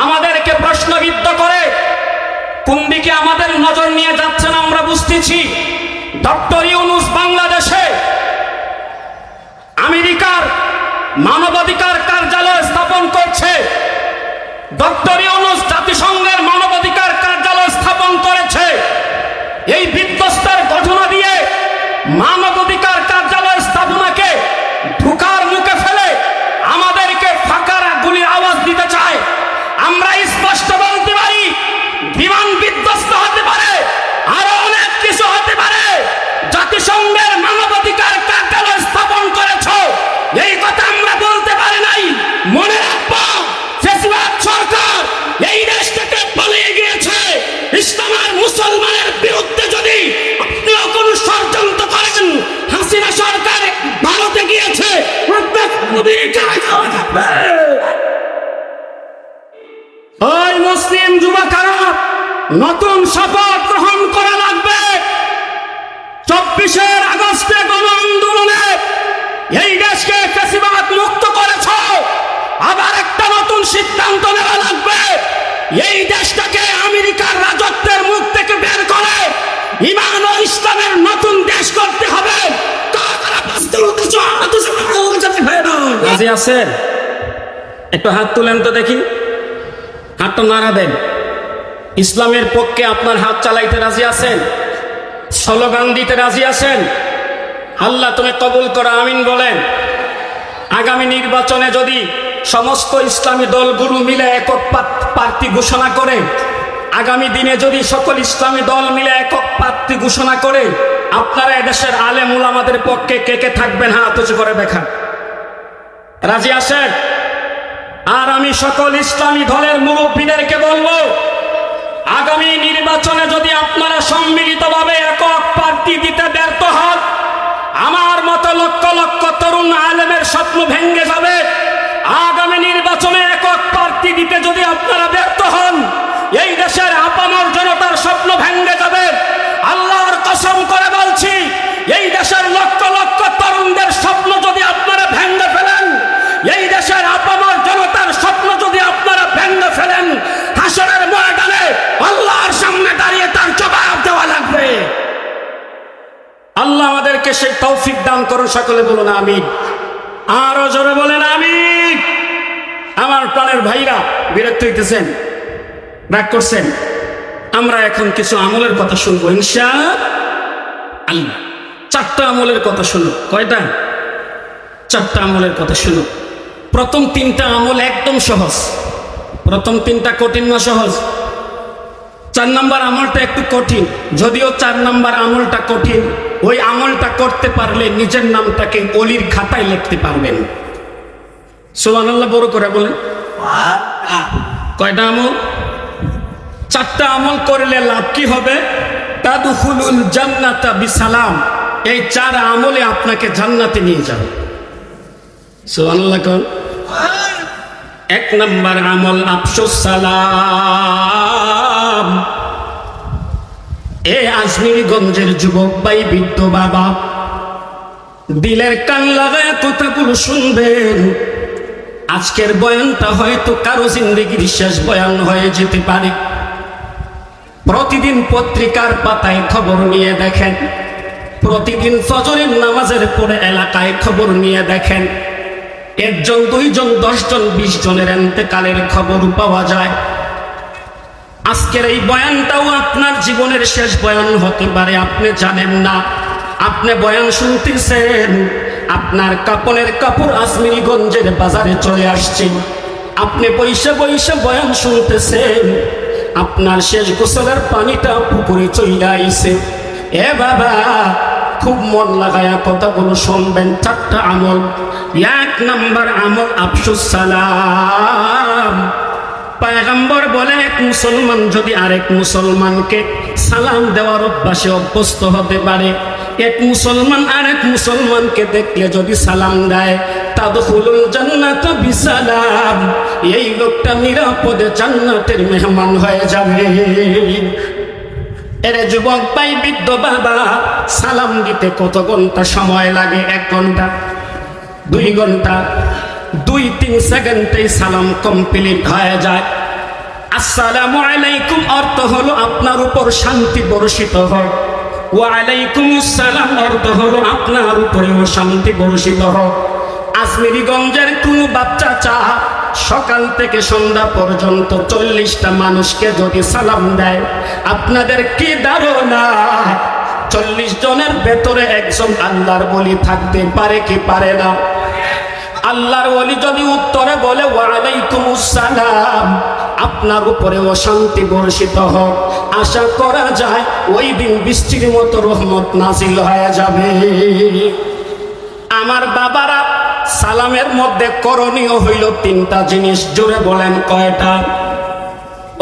আমাদেরকে প্রশ্নবিদ্ধ করে কোন দিকে আমাদের নজর নিয়ে যাচ্ছেন আমরা বুঝতেছি। ডক্টর ইউনূস বাংলাদেশে আমেরিকার মানবাধিকার কার্যালয় স্থাপন করছে। ডক্টর ইউনূস জাতিসংঘের মানবাধিকার কার্যালয় স্থাপন করেছে। এই বিধ্বস্তের ঘটনা দিয়ে মানবাধিকার কার্যালয় স্থাপনাকে ঢুকার মুখে ফেলে আমাদেরকে ফাঁকার গুলির আওয়াজ দিতে চায়। আমরা স্পষ্ট বলতে পারি, বিমান বিধ্বস্ত হতে পারে, আরো অনেক কিছু হতে পারে। জাতিসংঘের মানবাধিকার কার্যালয় স্থাপন করেছ, এই কথা আমরা বলতে পারি নাই। মনে রাখবো, ফ্যাসিবাদ সরকার এই দেশ থেকে পালিয়ে গিয়েছে। ইসলাম আর মুসলমানের বিরুদ্ধে যদি আপনিও কোনো ষড়যন্ত্র করেন, হাসিনা সরকার ভারতে গিয়েছে। ওই মুসলিম যুবকেরা নতুন শপথ গ্রহণ করা লাগবে। 24 আগস্টে গণ আন্দোলনে এই দেশকে ফ্যাসিবাদ মুক্ত করেছ, আবার একটা নতুন সিদ্ধান্ত নেওয়া লাগবে। এই দেশটাকে আমেরিকার রাজত্বের মুখ থেকে বের করে ঈমান ও ইসলামের নতুন দেশ করতে হবে। রাজি আছেন? একটু হাত তুলেন তো দেখি, হাতটা নাড়া দেন। ইসলামের পক্ষে আপনার হাত চালাইতে রাজি আছেন? স্লোগান দিতে রাজি আছেন? আল্লাহ তুমি কবুল করো, আমিন বলেন। আগামী নির্বাচনে যদি সমস্ত ইসলামী দলগুলো মিলে একক প্রার্থী ঘোষণা করে, আগামী দিনে যদি সকল ইসলামী দল মিলে একক প্রার্থী ঘোষণা করে, আপনারা এদেশের আলেম উলামাদের পক্ষে কে কে থাকবেন? হাত উঁচু করে দেখান। রাজি আছেন? আর আমি সকল ইসলামী দলের মুরব্বীদেরকে বলবো, আগামী নির্বাচনে যদি আপনারা সম্মিলিতভাবে একক প্রার্থী দিতে ব্যর্থ হন, আমার মতো লক্ষ লক্ষ তরুণ আলেমের স্বপ্ন ভেঙে যাবে। আগামী নির্বাচনে একক প্রার্থী দিতে যদি আপনারা ব্যর্থ হন, এই দেশের আপামর জনতার স্বপ্ন ভেঙে যাবে। আল্লাহর কসম করে বলছি, এই দেশের লক্ষ লক্ষ তরুণদের স্বপ্ন যদি আপনারা ভেঙে ফেলেন, এই দেশের আপামর জনতার স্বপ্ন যদি আপনারা ভেঙে ফেলেন, হাসরের ময়দানে আল্লাহর সামনে দাঁড়িয়ে তার জবাব দেওয়া লাগবে। আল্লাহ আমাদেরকে সেই তৌফিক দান করুন। সকলে বলুন আমিন। আরো জোরে বলেন আমিন। আমার প্রাণের ভাইরা, বিরক্ত হইতেছেন, রাগ করছেন? আমরা এখন কিছু আমলের কথা শুনবো ইনশাআল্লাহ। 4টা আমলের কথা শুনো। কয়টা? 4টা আমলের কথা শুনো। প্রথম 3টা আমল একদম সহজ। প্রথম 3টা কঠিন না সহজ? 4 নম্বর আমলটা একটু কঠিন, যদিও 4 নম্বর আমলটা কঠিন। ওই আমলটা করতে পারলে নিজের নামটাকে অলির খাতায় লিখতে পারবেন। সুবহানাল্লাহ বড় করে বলেন। কয়টা আমল? 4টা আমল করলে লাভ কি হবে? তাদখুলুল জান্নাতা বিসালাম। এই 4 আমলে আপনাকে জান্নাতে নিয়ে যাবে। সুবহানাল্লাহ কোন? 1 নম্বর আমল আফসুস সালাম। এ আজমিরগঞ্জের যুবক ভাই, বৃদ্ধ বাবা, দিলের কান লাগায় কথাগুলো শুনবেন। আজকের বয়ানটা হয়তো কারো জিন্দেগির শেষ বয়ান হয়ে যেতে পারে। প্রতিদিন পত্রিকার পাতায় খবর নিয়ে দেখেন, প্রতিদিন ফজরের নামাজের পরে এলাকায় খবর নিয়ে দেখেন, 1 জন 2 জন 10 জন 20 জনের ইন্তেকালের খবর পাওয়া যায়। আজকের এই বয়ানটাও আপনার জীবনের শেষ বয়ান হতে পারে, আপনি জানেন না। আপনি বয়ান শুনতেছেন, আপনার কাপড়ের কাপড় আজমিরগঞ্জের বাজারে চলে আসছে, আপনি পয়সা পয়সা বয়ান শুনতেছেন, আপনার শেষ গোসলের পানিটা পুকুরে চলে আইছে। এ বাবা, খুব মন লাগায়া কথাগুলো শুনবেন। 4টা আমল। 1 নম্বর আমল আফসুস সালাম। পয়গম্বর বলেন, এক মুসলমান যদি আরেক মুসলমানকে সালাম দেওয়ার অভ্যাসে অভ্যস্ত হতে পারে, এক মুসলমান আরেক মুসলমানকে দেখলে যদি সালাম দেয়, তাদখুলুল জান্নাতা বিসালাম, এই লোকটা নিরাপদে জান্নাতের মেহমান হয়ে যাবে। এরে যুবক ভাই, বৃদ্ধ বাবা, সালাম দিতে কত ঘন্টা সময় লাগে? 1 ঘন্টা, 2 ঘন্টা, 2-3 সেকেন্ডেই সালাম কমপ্লিট হয়ে যায়। আসসালামু আলাইকুম অর্থ হলো আপনার উপর শান্তি বর্ষিত হোক, ওয়া আলাইকুমুস সালাম অর্থ হলো আপনার উপরেও শান্তি বর্ষিত হোক। আজমিরিগঞ্জের কোনো বাচ্চা চাহা সকাল থেকে সন্ধ্যা পর্যন্ত 40টা মানুষকে যদি সালাম দেয়, আপনাদের কি ধারণা 40 জনের ভেতরে একজন আল্লাহর ওলি থাকতে পারে কি পারে না? আল্লাহর ওলি যদি উত্তরে বলে ওয়া আলাইকুমুস সালাম, আপনার উপরেও শান্তি বর্ষিত হোক, আশা করা যায় ওই দিন বৃষ্টির মতো রহমত নাজিল হয়ে যাবে। আমার বাবারা, সালামের মধ্যে করণীয় হইল 3টা জিনিস। জোরে বলেন কয়টা?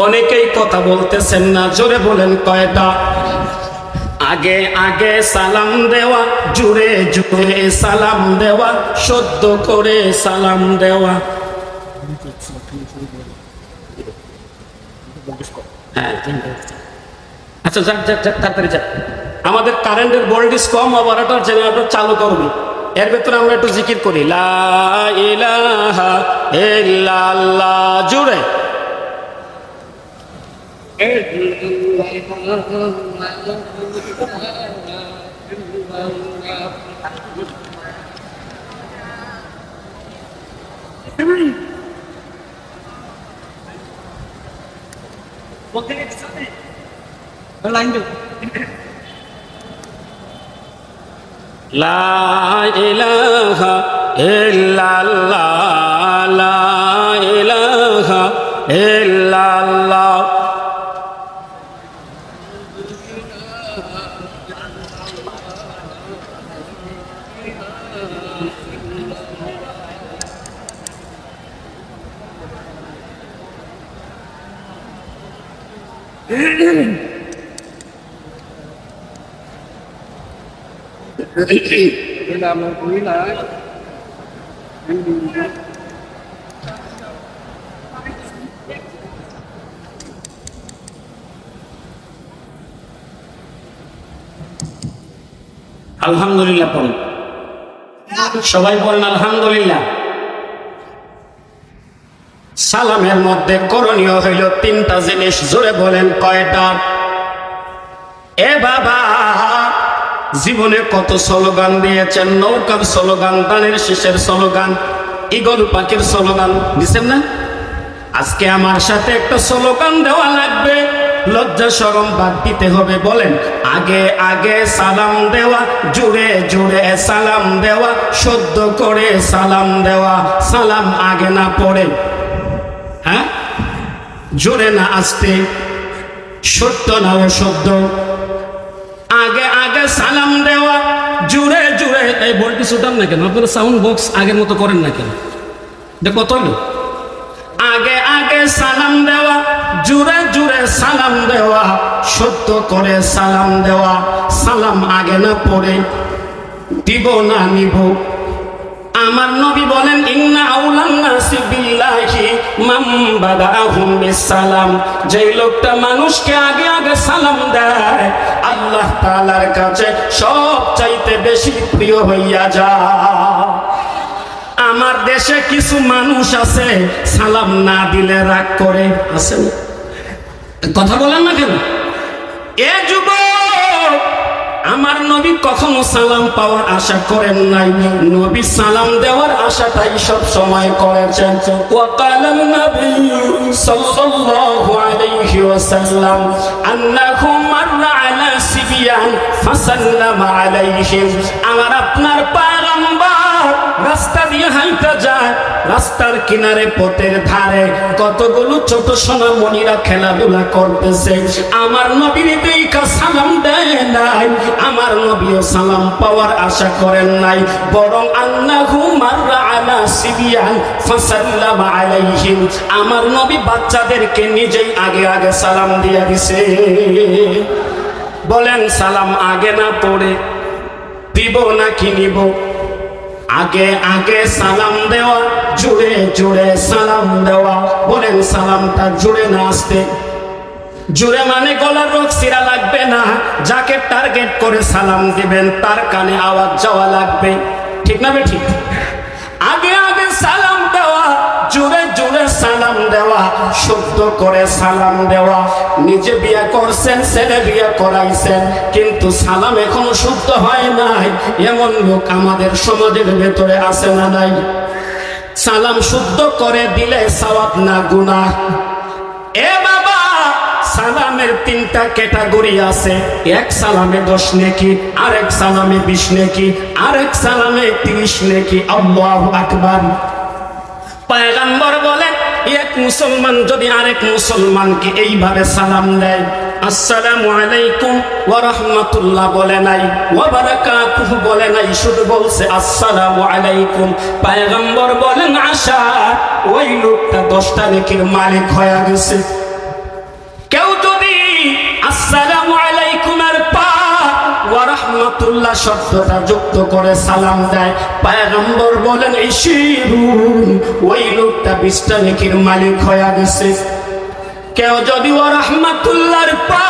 অনেকেই কথা বলতেছেন না, জোরে বলেন কয়টা? আগে আগে সালাম দেওয়া, জুড়ে জুড়ে সালাম দেওয়া, সদ্য করে সালাম দেওয়া। হ্যাঁ, আচ্ছা যাক যাক যাক, তাড়াতাড়ি যাক। আমাদের কারেন্টের ভোল্টেজ কম, অপারেটর জেনারেটর চালু করবে। এর ভেতরে আমরা একটু জিকির করি, লা ইলাহা ইল্লাল্লাহ, জুড়ে। লা ইলাহা ইল্লাল্লাহ, লা ইলাহা ইল্লাল্লাহ। আলহামদুলিল্লাহ পড়ুন, সবাই বলেন আলহামদুলিল্লাহ। সালামের মধ্যে করণীয় হইল 3টা জিনিস। জোরে বলেন কয়টা? এ বাবা, জীবনে কত স্লোগান দিয়েছেন, নৌকার স্লোগান, দানের শীষের স্লোগান, ঈগল পাখির স্লোগান দিচ্ছেন না? আজকে আমার সাথে একটা স্লোগান দেওয়া লাগবে, লজ্জা শরম বাদ দিতে হবে। বলেন, আগে আগে সালাম দেওয়া, জুড়ে জুড়ে সালাম দেওয়া, সদ্য করে সালাম দেওয়া। সালাম আগে না পড়ে, হ্যাঁ, জোরে না আসতে, সত্য না অসত্য, আগে আগে সালাম দেওয়া, জুড়ে জুড়ে। এই বলটি শুটান না কেন? আপনারা সাউন্ড বক্স আগের মতো করেন না কেন? দেখো কত হলো? আগে আগে সালাম দেওয়া, জুড়ে জুড়ে সালাম দেওয়া, সত্য করে সালাম দেওয়া। সালাম আগে না পড়ে, দিব না নিব। আমার নবী বলেন, ইন্না আউলান নাসি বিল্লাহি মান বাদাহুম বিসালাম। যেই লোকটা মানুষকে আগে আগে সালাম দেয়, আল্লাহ তাআলার কাছে সব চাইতে বেশি প্রিয় হইয়া যায়। আমার দেশে কিছু মানুষ আছে, সালাম না দিলে রাগ করে, আছে না? কথা বলেন না কেন? এ যুবক, আমার নবী কখনো সালাম পাওয়ার আশা করেন নাই, নবী সালাম দেওয়ার আশাটাই সব সময় করেছেন। ওয়াকালান নবী সাল্লাল্লাহু আলাইহি ওয়াসাল্লাম আন্নাহু মাররা আলা সিবিয়ান ফাসাল্লামা আলাইহিম। আমার আপনার পয়গম্বর রাস্তা দিয়ে হাঁটা যায়, রাস্তার কিনারে পথের ধারে কতগুলো ছোট সোনামণিরা খেলাধুলা করতেছে। আমার নবীর দেখা সালাম দেয় নাই, আমার নবীও সালাম পাওয়ার আশা করেন নাই, বরং আন্নাহু মাররা আলা সিবিয়ান ফাসাল্লামা আলাইহিম। আমার নবী বাচ্চাদেরকে নিজেই আগে আগে সালাম দিয়া দিছে। বলেন, সালাম আগে না পড়ে দিব নাকি নিব? আগে আগে সালাম দেওয়া, জুড়ে জুড়ে সালাম দেওয়া। বলেন, সালামটা জুড়ে না আসতে? জুড়ে মানে গলার রোগ সিরা লাগবে না, যাকে টার্গেট করে সালাম দিবেন তার কানে আওয়াজ যাওয়া লাগবে, ঠিক না? ঠিক। আগে আগে সালাম দেওয়া, জুড়ে জুড়ে সালাম দেওয়া, শুদ্ধ করে সালাম দেওয়া। নিজে বিয়ে করছেন, ছেলে বিয়ে করাইছেন, কিন্তু সালাম এখনো শুদ্ধ হয় নাই, এমন লোক আমাদের সমাজের ভেতরে আছে না নাই? সালাম শুদ্ধ করে দিলে সওয়াব না গুনাহ? এ বাবা, সালামের তিনটা ক্যাটাগরি আছে। এক সালামে 10 নেকি, আরেক সালামে 20 নেকি, আরেক সালামে 30 নেকি। আল্লাহু আকবার। পয়গম্বর বলেন, এক মুসলমান যদি আরেক মুসলমানকে এইভাবে সালাম দেয়, আসসালামু আলাইকুম ওয়া রাহমাতুল্লাহ বলে নাই, ওয়া বারাকাতুহু বলে নাই, শুধু বলছে আসসালামু আলাইকুম, পয়গম্বর বলেন আশা ওই লোকটা 10টা নেকির মালিক হয়ে গেছে। কেউ যদি আসসালামু আলাইকুম এর পা ওয়া রাহমাতুল্লাহ শব্দটা যুক্ত করে সালাম দেয়, পয়গম্বর বলেন ইশিরুন, ওই লোকটা 20টা নেকির মালিক হয়ে গেছে। কেউ যদি ওয়া রাহমাতুল্লাহর পা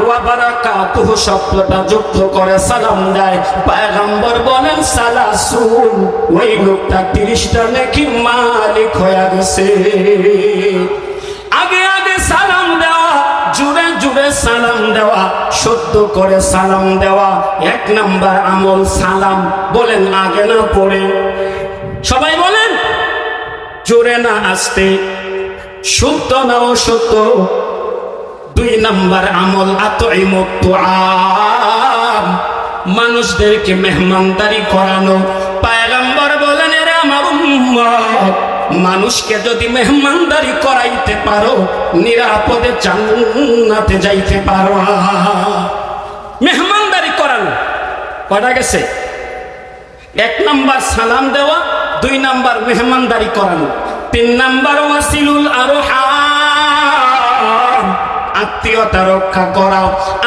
ওয়া বারাকাতুহু শব্দটা যুক্ত করে সালাম দেয়, পয়গম্বর বলেন সালাসুন, ওই লোকটা 30টা নেকির মালিক হয়ে গেছে। আগে আগে সালাম দেওয়া, জুড়ে জুড়ে সালাম দেওয়া, শুদ্ধ করে সালাম দেওয়া 1 নাম্বার আমল সালাম। বলেন আগে না পড়ে? সবাই বলেন, জোরে না আস্তে, শুদ্ধ না অশুদ্ধ? 2 নাম্বার আমল আতইমুত তুআম, মানুষদেরকে মেহমানদারি করানো। পয়গম্বর বলেন, এরা আমার উম্মত, মানুষকে যদি মেহমানদারি করাইতে পারো, নিরাপদে জান্নাতে যাইতে পারো। মেহমানদারি করানো কয়টা গেছে? 1 নাম্বার সালাম দেওয়া, 2 নাম্বার মেহমানদারি করানো, 3 নাম্বার ওয়াসিলুল আরহাম, আত্মীয়তা রক্ষা করা।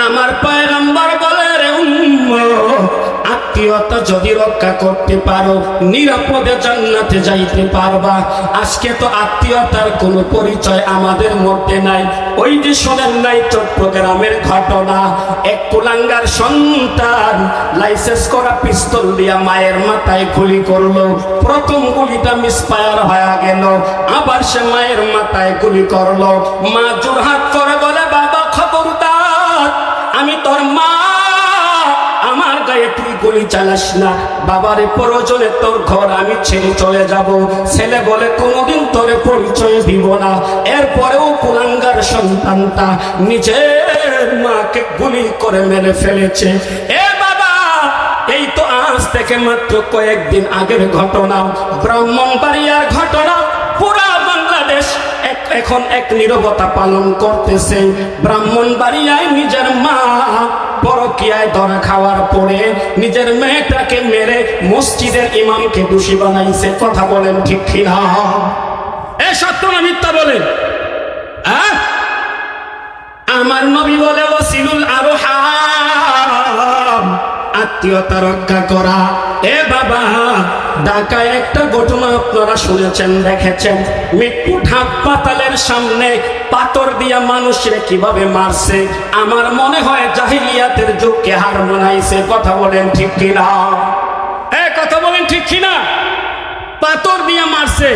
আমার পয়গম্বর বলে, রে উম্মত, আত্মীয়তা যদি রক্ষা করতে পারো, নিরাপদে জান্নাতে যাইতে পারবা। আজকে তো আত্মীয়তার কোনো পরিচয় আমাদের মধ্যে নাই। ওই যে শোনেন নাই চট্টগ্রামের ঘটনা, এক কুলাঙ্গার সন্তান লাইসেন্স করা পিস্তল দিয়া মায়ের মাথায় গুলি করলো। প্রথম গুলিটা মিসফায়ার হয়ে গেল, আবার সে মায়ের মাথায় গুলি করলো। মা জোরহাত করে বলে, বাবা খবরদার, আমি তোর মা, আমার গায়ে তুই গুলি চালাস না। বাবারে প্রয়োজনে তোর ঘর আমি ছেড়ে চলে যাব। ছেলে বলে, কোনোদিন তোরে পরিচয় দিব না। এরপরেও কুলাঙ্গার সন্তানটা নিজের মাকে গুলি করে মেরে ফেলেছে। এ বাবা, এই তো আজ থেকে মাত্র কয়েকদিন আগের ঘটনা, ব্রাহ্মণবাড়িয়ার ঘটনা। পুরা বাংলাদেশ এখন এক নীরবতা পালন করতেছে। ব্রাহ্মণবাড়িয়ায় নিজের মা পরকীয়ায় ধরা খাওয়ার পরে নিজের মেয়েটাকে মেরে মসজিদের ইমামকে দোষী বানাইছে। কথা বলেন ঠিক কিনা? এ সত্য না মিথ্যা বলেন? আমার নবী বলে, ওয়াসিলুল আরহাম, আত্মীয়তা রক্ষা করা। এ বাবা, ঢাকায় একটা ঘটনা আপনারা শুনেছেন, দেখেছেন। মৃত্যু হাসপাতালের সামনে পাথর দিয়া মানুষের কিভাবে মারছে। আমার মনে হয় জাহিলিয়াতের যুগকে হার মানাইছে। কথা বলেন ঠিক কিনা? কথা বলেন ঠিক কিনা? পাথর দিয়া মারছে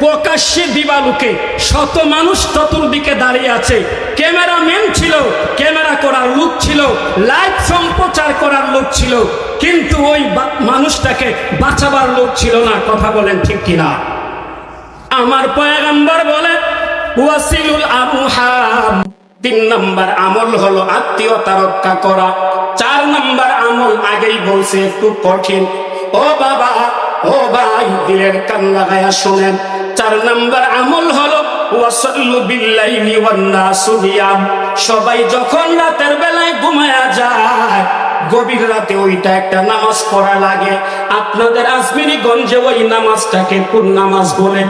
প্রকাশ্যে দিবালুকে, শত মানুষ চতুর্দিকে দাঁড়িয়ে আছে। ক্যামেরাম্যান ছিল, ক্যামেরা করার লোক ছিল, লাইভ সম্প্রচার করার লোক ছিল, কিন্তু ওই মানুষটাকে বাঁচাবার লোক ছিল না। কথা বলেন ঠিক কিনা? আমার পয়গম্বর বলে, ওয়াসিলুল আরহাম, 3 নাম্বার আমল হলো আত্মীয়তা রক্ষা করা। 4 নাম্বার আমল আগেই বলছে, একটু কঠিন। ও বাবা, ও ভাই, দিলের কান লাগায়া শোনেন। 4 নাম্বার আমল হলো ওয়াসাল্লু বিল্লাইলি ওয়ান নাসু নিয়াম। সবাই যখন রাতের বেলায় ঘুমায়া যায়, গভীর রাতে ওইটা একটা নামাজ পড়া লাগে। আপনাদের আজমিরিগঞ্জে ওই নামাজটাকে কোন নামাজ বলেন?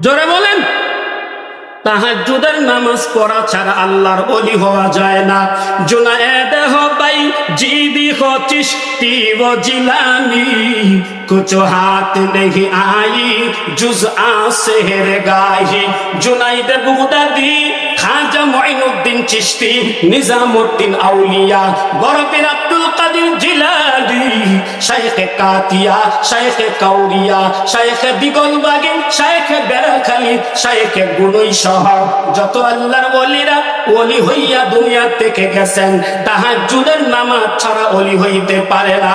জোরে বলেন। তাহাজ্জুদের নামাজ পড়া ছাড়া আল্লাহর ওলি হওয়া যায় না। জুনায়েদ হো ভাই জিদি হো চিশতি ও জিলানি, कुछ हाथ नहीं आई जुज आसेर गाही। जुनाइद बुगदादी, खाजा मुइनुद्दीन चिश्ती, निजामुद्दीन आउलिया, बरपीर আব্দুল কাদের জিলানী, শাইখে কাতিয়া, শাইখে কাউরিয়া, শাইখে দিগলবাগি, শাইখে বেড়াখালী, শাইখে গুনই সহ যত আল্লাহর ওলিরা ওলি হইয়া দুনিয়া থেকে গেছেন, তাহাজ্জুদের নামাজ ছাড়া ওলি হইতে পারে না।